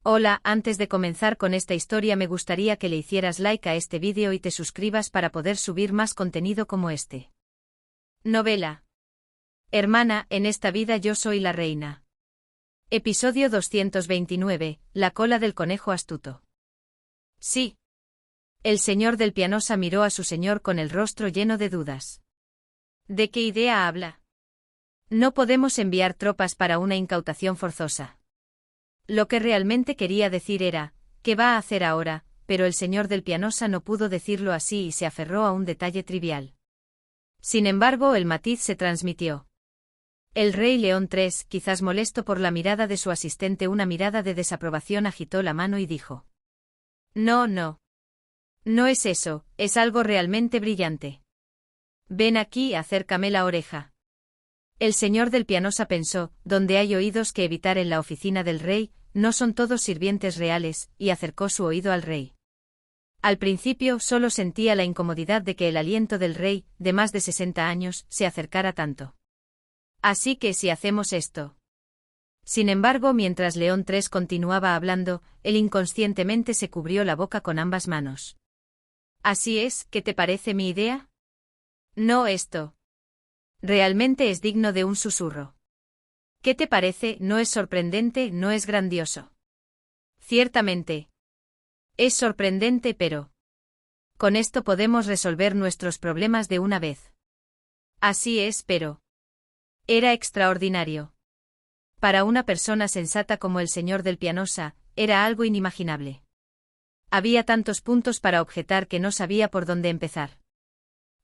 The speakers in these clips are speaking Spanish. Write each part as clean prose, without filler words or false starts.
Hola, antes de comenzar con esta historia me gustaría que le hicieras like a este vídeo y te suscribas para poder subir más contenido como este. Novela. Hermana, en esta vida yo soy la reina. Episodio 229, La cola del conejo astuto. Sí. El señor del Pianosa miró a su señor con el rostro lleno de dudas. ¿De qué idea habla? No podemos enviar tropas para una incautación forzosa. Lo que realmente quería decir era, ¿qué va a hacer ahora? Pero el señor del Pianosa no pudo decirlo así y se aferró a un detalle trivial. Sin embargo, el matiz se transmitió. El rey León III, quizás molesto por la mirada de su asistente, una mirada de desaprobación, agitó la mano y dijo: No, no. No es eso, es algo realmente brillante. Ven aquí, acércame la oreja. El señor del Pianosa pensó, donde hay oídos que evitar en la oficina del rey, no son todos sirvientes reales, y acercó su oído al rey. Al principio solo sentía la incomodidad de que el aliento del rey, de más de 60 años, se acercara tanto. Así que si hacemos esto. Sin embargo, mientras León III continuaba hablando, él inconscientemente se cubrió la boca con ambas manos. Así es, ¿qué te parece mi idea? No esto. Realmente es digno de un susurro. ¿Qué te parece? ¿No es sorprendente? ¿No es grandioso? Ciertamente. Es sorprendente, pero con esto podemos resolver nuestros problemas de una vez. Así es, pero era extraordinario. Para una persona sensata como el señor del Pianosa, era algo inimaginable. Había tantos puntos para objetar que no sabía por dónde empezar.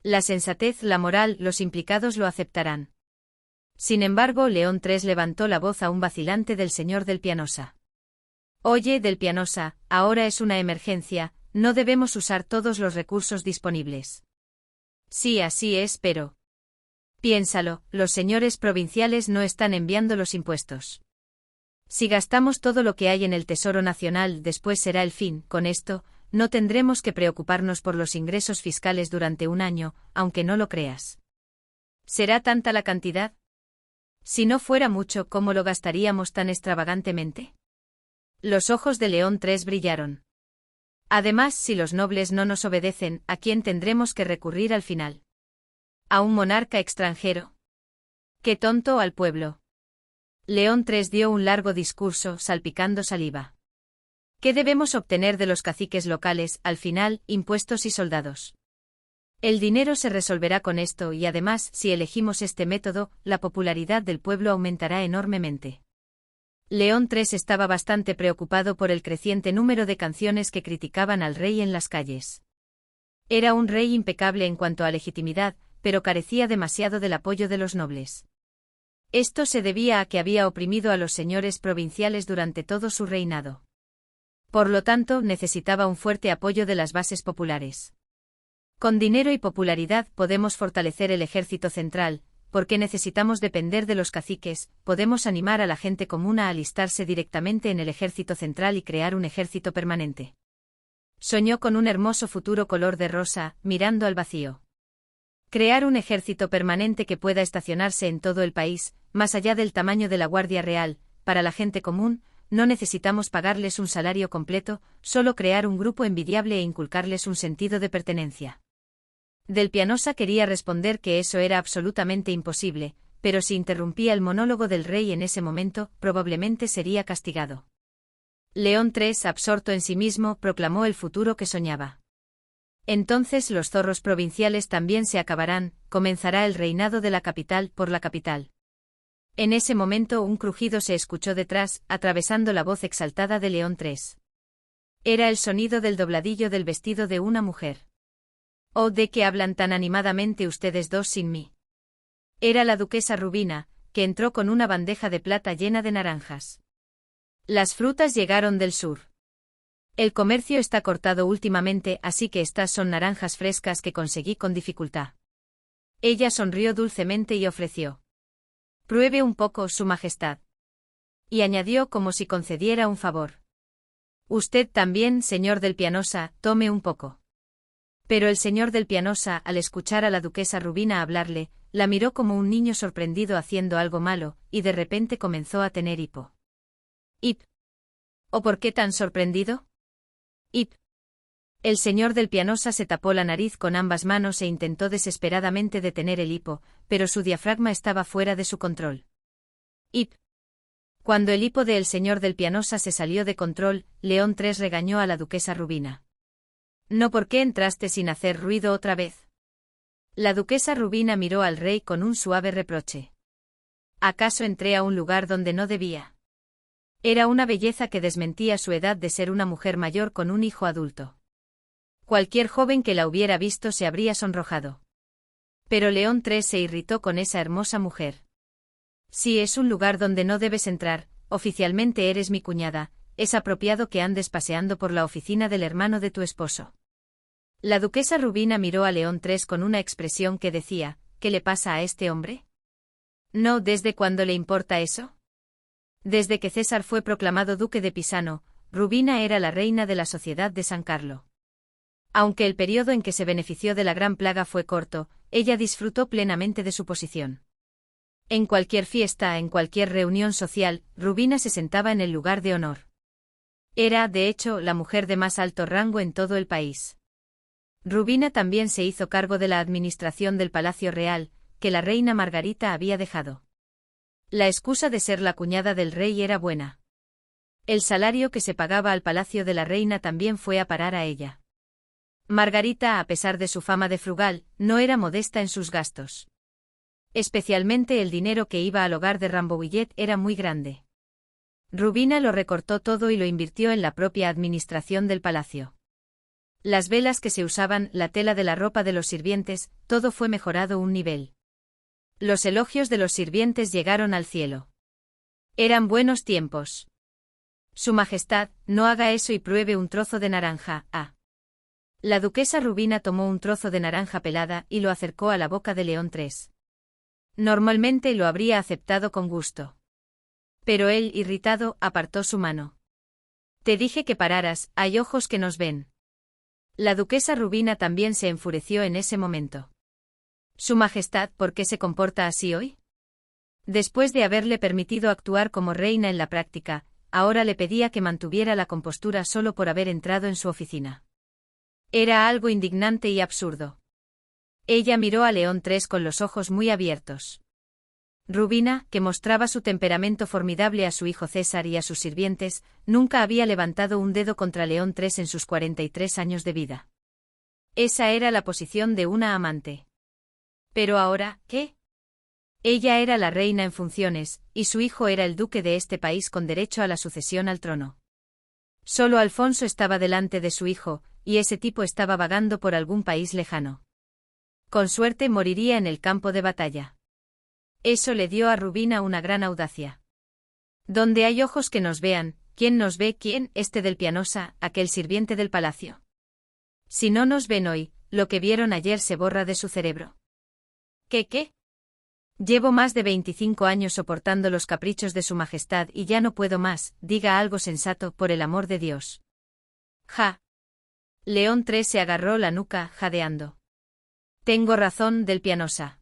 La sensatez, la moral, los implicados lo aceptarán. Sin embargo, León III levantó la voz aún vacilante del señor del Pianosa. Oye, del Pianosa, ahora es una emergencia, no debemos usar todos los recursos disponibles. Sí, así es, pero piénsalo, los señores provinciales no están enviando los impuestos. Si gastamos todo lo que hay en el Tesoro Nacional, después será el fin. Con esto, no tendremos que preocuparnos por los ingresos fiscales durante un año, aunque no lo creas. ¿Será tanta la cantidad? Si no fuera mucho, ¿cómo lo gastaríamos tan extravagantemente? Los ojos de León III brillaron. Además, si los nobles no nos obedecen, ¿a quién tendremos que recurrir al final? ¿A un monarca extranjero? ¡Qué tonto! Al pueblo. León III dio un largo discurso, salpicando saliva. ¿Qué debemos obtener de los caciques locales, al final? Impuestos y soldados. El dinero se resolverá con esto y además, si elegimos este método, la popularidad del pueblo aumentará enormemente. León III estaba bastante preocupado por el creciente número de canciones que criticaban al rey en las calles. Era un rey impecable en cuanto a legitimidad, pero carecía demasiado del apoyo de los nobles. Esto se debía a que había oprimido a los señores provinciales durante todo su reinado. Por lo tanto, necesitaba un fuerte apoyo de las bases populares. Con dinero y popularidad podemos fortalecer el ejército central. ¿Por qué necesitamos depender de los caciques? Podemos animar a la gente común a alistarse directamente en el ejército central y crear un ejército permanente. Soñó con un hermoso futuro color de rosa, mirando al vacío. Crear un ejército permanente que pueda estacionarse en todo el país, más allá del tamaño de la Guardia Real. Para la gente común, no necesitamos pagarles un salario completo, solo crear un grupo envidiable e inculcarles un sentido de pertenencia. Del Pianosa quería responder que eso era absolutamente imposible, pero si interrumpía el monólogo del rey en ese momento, probablemente sería castigado. León III, absorto en sí mismo, proclamó el futuro que soñaba. Entonces los zorros provinciales también se acabarán, comenzará el reinado de la capital por la capital. En ese momento un crujido se escuchó detrás, atravesando la voz exaltada de León III. Era el sonido del dobladillo del vestido de una mujer. «Oh, ¿de qué hablan tan animadamente ustedes dos sin mí?» Era la duquesa Rubina, que entró con una bandeja de plata llena de naranjas. Las frutas llegaron del sur. El comercio está cortado últimamente, así que estas son naranjas frescas que conseguí con dificultad. Ella sonrió dulcemente y ofreció: «Pruebe un poco, Su Majestad». Y añadió como si concediera un favor: «Usted también, señor del Pianosa, tome un poco». Pero el señor del Pianosa, al escuchar a la duquesa Rubina hablarle, la miró como un niño sorprendido haciendo algo malo, y de repente comenzó a tener hipo. «Hip». ¿O por qué tan sorprendido? Ip. El señor del Pianosa se tapó la nariz con ambas manos e intentó desesperadamente detener el hipo, pero su diafragma estaba fuera de su control. Ip. Cuando el hipo del señor del Pianosa se salió de control, León III regañó a la duquesa Rubina. «¿No por qué entraste sin hacer ruido otra vez?» La duquesa Rubina miró al rey con un suave reproche. «¿Acaso entré a un lugar donde no debía?» Era una belleza que desmentía su edad de ser una mujer mayor con un hijo adulto. Cualquier joven que la hubiera visto se habría sonrojado. Pero León III se irritó con esa hermosa mujer. «Si es un lugar donde no debes entrar, oficialmente eres mi cuñada, es apropiado que andes paseando por la oficina del hermano de tu esposo». La duquesa Rubina miró a León III con una expresión que decía, «¿Qué le pasa a este hombre? ¿No desde cuándo le importa eso?» Desde que César fue proclamado duque de Pisano, Rubina era la reina de la sociedad de San Carlo. Aunque el periodo en que se benefició de la gran plaga fue corto, ella disfrutó plenamente de su posición. En cualquier fiesta, en cualquier reunión social, Rubina se sentaba en el lugar de honor. Era, de hecho, la mujer de más alto rango en todo el país. Rubina también se hizo cargo de la administración del Palacio Real, que la reina Margarita había dejado. La excusa de ser la cuñada del rey era buena. El salario que se pagaba al palacio de la reina también fue a parar a ella. Margarita, a pesar de su fama de frugal, no era modesta en sus gastos. Especialmente el dinero que iba al hogar de Rambouillet era muy grande. Rubina lo recortó todo y lo invirtió en la propia administración del palacio. Las velas que se usaban, la tela de la ropa de los sirvientes, todo fue mejorado un nivel. Los elogios de los sirvientes llegaron al cielo. Eran buenos tiempos. Su Majestad, no haga eso y pruebe un trozo de naranja, ah. La duquesa Rubina tomó un trozo de naranja pelada y lo acercó a la boca de León III. Normalmente lo habría aceptado con gusto. Pero él, irritado, apartó su mano. «Te dije que pararas, hay ojos que nos ven». La duquesa Rubina también se enfureció en ese momento. «Su Majestad, ¿por qué se comporta así hoy?» Después de haberle permitido actuar como reina en la práctica, ahora le pedía que mantuviera la compostura solo por haber entrado en su oficina. Era algo indignante y absurdo. Ella miró a León III con los ojos muy abiertos. Rubina, que mostraba su temperamento formidable a su hijo César y a sus sirvientes, nunca había levantado un dedo contra León III en sus 43 años de vida. Esa era la posición de una amante. Pero ahora, ¿qué? Ella era la reina en funciones, y su hijo era el duque de este país con derecho a la sucesión al trono. Solo Alfonso estaba delante de su hijo, y ese tipo estaba vagando por algún país lejano. Con suerte moriría en el campo de batalla. Eso le dio a Rubina una gran audacia. Donde hay ojos que nos vean, ¿quién nos ve? ¿Quién? Este del Pianosa, aquel sirviente del palacio. Si no nos ven hoy, lo que vieron ayer se borra de su cerebro. ¿Qué? Llevo más de 25 años soportando los caprichos de su majestad y ya no puedo más, diga algo sensato, por el amor de Dios. Ja. León III se agarró la nuca, jadeando. Tengo razón, del Pianosa.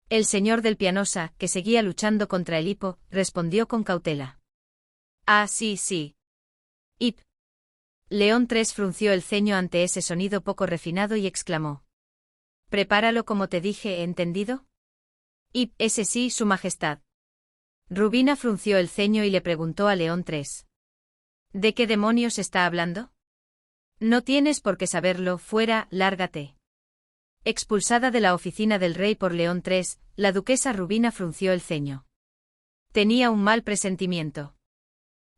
El señor del Pianosa, que seguía luchando contra el hipo, respondió con cautela. Ah, sí. Ip. León III frunció el ceño ante ese sonido poco refinado y exclamó. Prepáralo como te dije, ¿entendido? Ip, ese sí, su majestad. Rubina frunció el ceño y le preguntó a León III. ¿De qué demonios está hablando? No tienes por qué saberlo, fuera, lárgate. Expulsada de la oficina del rey por León III, la duquesa Rubina frunció el ceño. Tenía un mal presentimiento.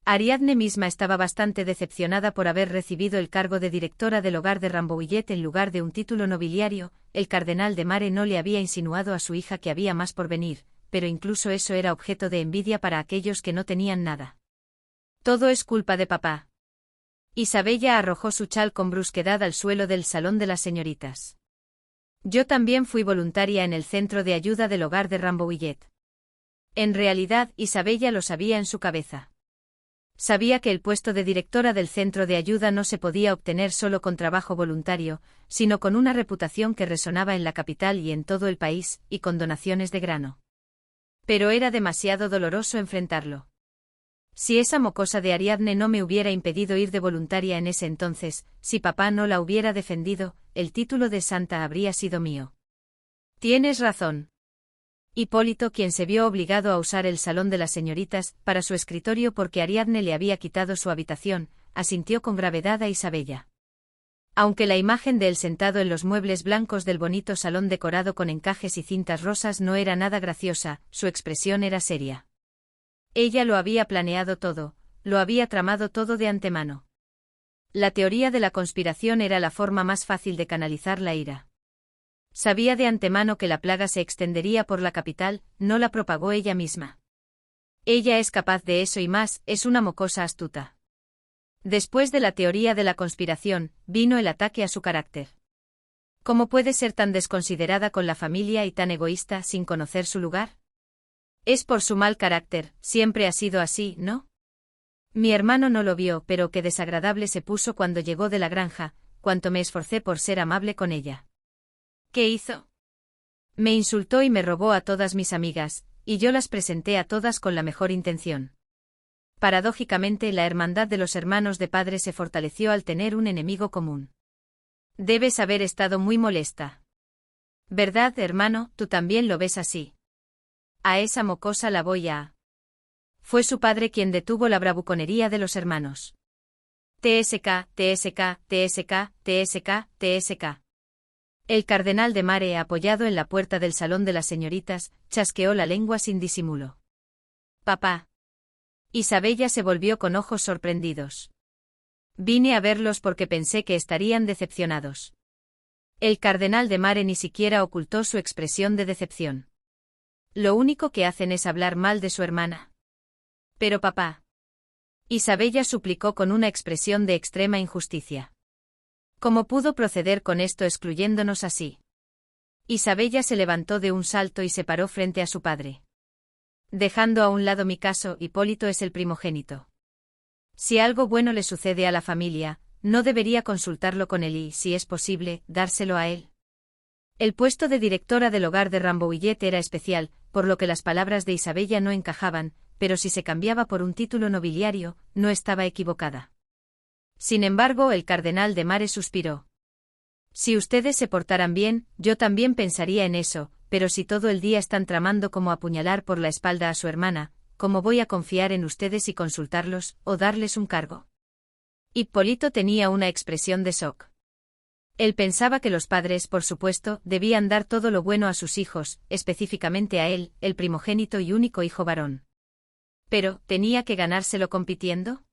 Ariadne misma estaba bastante decepcionada por haber recibido el cargo de directora del hogar de Rambouillet en lugar de un título nobiliario. El cardenal de Mare no le había insinuado a su hija que había más por venir, pero incluso eso era objeto de envidia para aquellos que no tenían nada. Todo es culpa de papá. Isabella arrojó su chal con brusquedad al suelo del salón de las señoritas. Yo también fui voluntaria en el centro de ayuda del hogar de Rambouillet. En realidad, Isabella lo sabía en su cabeza. Sabía que el puesto de directora del centro de ayuda no se podía obtener solo con trabajo voluntario, sino con una reputación que resonaba en la capital y en todo el país, y con donaciones de grano. Pero era demasiado doloroso enfrentarlo. Si esa mocosa de Ariadne no me hubiera impedido ir de voluntaria en ese entonces, si papá no la hubiera defendido, el título de santa habría sido mío. Tienes razón. Hipólito, quien se vio obligado a usar el salón de las señoritas para su escritorio porque Ariadne le había quitado su habitación, asintió con gravedad a Isabella. Aunque la imagen de él sentado en los muebles blancos del bonito salón decorado con encajes y cintas rosas no era nada graciosa, su expresión era seria. Ella lo había planeado todo, lo había tramado todo de antemano. La teoría de la conspiración era la forma más fácil de canalizar la ira. Sabía de antemano que la plaga se extendería por la capital, no la propagó ella misma. Ella es capaz de eso y más, es una mocosa astuta. Después de la teoría de la conspiración, vino el ataque a su carácter. ¿Cómo puede ser tan desconsiderada con la familia y tan egoísta sin conocer su lugar? Es por su mal carácter, siempre ha sido así, ¿no? Mi hermano no lo vio, pero qué desagradable se puso cuando llegó de la granja, cuanto me esforcé por ser amable con ella. ¿Qué hizo? Me insultó y me robó a todas mis amigas, y yo las presenté a todas con la mejor intención. Paradójicamente, la hermandad de los hermanos de padre se fortaleció al tener un enemigo común. Debes haber estado muy molesta. ¿Verdad, hermano? Tú también lo ves así. A esa mocosa la voy a... Fue su padre quien detuvo la bravuconería de los hermanos. TSK, TSK, TSK, TSK, TSK. El cardenal de Mare, apoyado en la puerta del salón de las señoritas, chasqueó la lengua sin disimulo. Papá. Isabella se volvió con ojos sorprendidos. Vine a verlos porque pensé que estarían decepcionados. El cardenal de Mare ni siquiera ocultó su expresión de decepción. Lo único que hacen es hablar mal de su hermana. Pero papá. Isabella suplicó con una expresión de extrema injusticia. ¿Cómo pudo proceder con esto excluyéndonos así? Isabella se levantó de un salto y se paró frente a su padre. Dejando a un lado mi caso, Hipólito es el primogénito. Si algo bueno le sucede a la familia, no debería consultarlo con él y, si es posible, dárselo a él. El puesto de directora del hogar de Rambouillet era especial, por lo que las palabras de Isabella no encajaban, pero si se cambiaba por un título nobiliario, no estaba equivocada. Sin embargo, el cardenal de Mare suspiró. Si ustedes se portaran bien, yo también pensaría en eso, pero si todo el día están tramando cómo apuñalar por la espalda a su hermana, ¿cómo voy a confiar en ustedes y consultarlos, o darles un cargo? Hipólito tenía una expresión de shock. Él pensaba que los padres, por supuesto, debían dar todo lo bueno a sus hijos, específicamente a él, el primogénito y único hijo varón. Pero, ¿tenía que ganárselo compitiendo?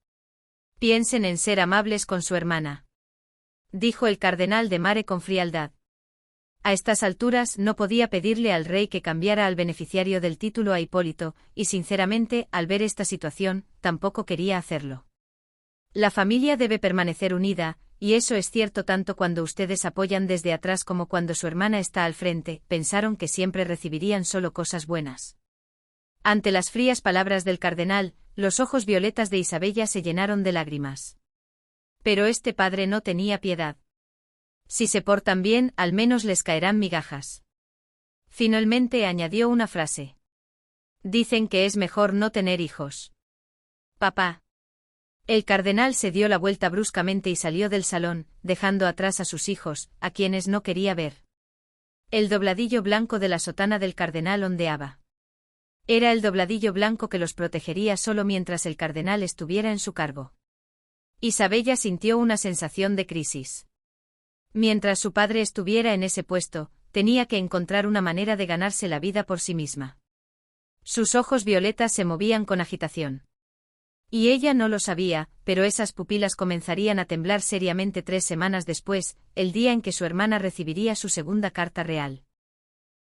Piensen en ser amables con su hermana, dijo el cardenal de Mare con frialdad. A estas alturas no podía pedirle al rey que cambiara al beneficiario del título a Hipólito, y sinceramente, al ver esta situación, tampoco quería hacerlo. La familia debe permanecer unida, y eso es cierto tanto cuando ustedes apoyan desde atrás como cuando su hermana está al frente. Pensaron que siempre recibirían solo cosas buenas. Ante las frías palabras del cardenal, los ojos violetas de Isabella se llenaron de lágrimas. Pero este padre no tenía piedad. Si se portan bien, al menos les caerán migajas. Finalmente añadió una frase. Dicen que es mejor no tener hijos. Papá. El cardenal se dio la vuelta bruscamente y salió del salón, dejando atrás a sus hijos, a quienes no quería ver. El dobladillo blanco de la sotana del cardenal ondeaba. Era el dobladillo blanco que los protegería solo mientras el cardenal estuviera en su cargo. Isabella sintió una sensación de crisis. Mientras su padre estuviera en ese puesto, tenía que encontrar una manera de ganarse la vida por sí misma. Sus ojos violetas se movían con agitación. Y ella no lo sabía, pero esas pupilas comenzarían a temblar seriamente 3 semanas después, el día en que su hermana recibiría su segunda carta real.